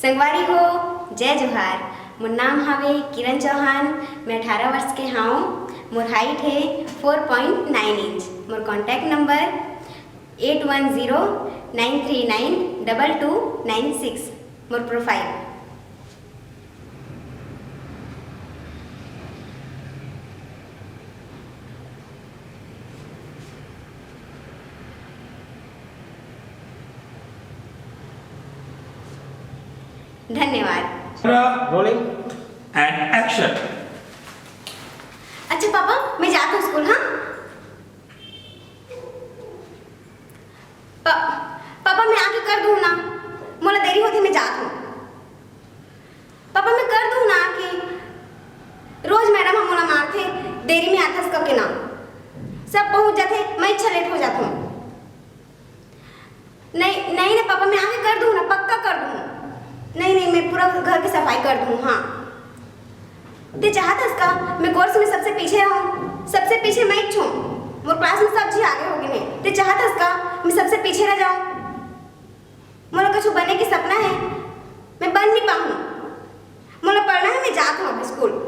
संगवारी हो जय जोहार। मोर नाम हावे किरण चौहान। मैं 18 वर्ष के हाँ। मोर हाइट है 4.9 इंच। मोर कॉन्टैक्ट नंबर 8109392296। मोर प्रोफाइल धन्यवाद। Rolling and action. अच्छा पापा मैं जाता हूँ स्कूल। हाँ पापा मैं आके कर दूँ ना, मोला देरी होती मैं जात हूँ। पापा मैं कर दूँ ना कि रोज मैडम हम मोला मारते देरी में आथस कब के ना सब पहुँच जाते, मैं इच्छा लेट हो जाता हूँ। नहीं नहीं ना पापा मैं आके कर दूँ ना, पक्का कर दूँ। नहीं मैं पूरा घर की सफाई कर दूँ। हाँ ते चाहता इसका मैं कोर्स में सबसे पीछे रहूँ, सबसे पीछे मैं ही छूँ। मोर क्लास में सब जी आगे होगी नहीं ते चाहता इसका मैं सबसे पीछे रह जाऊँ। मोला कुछ बनने की सपना है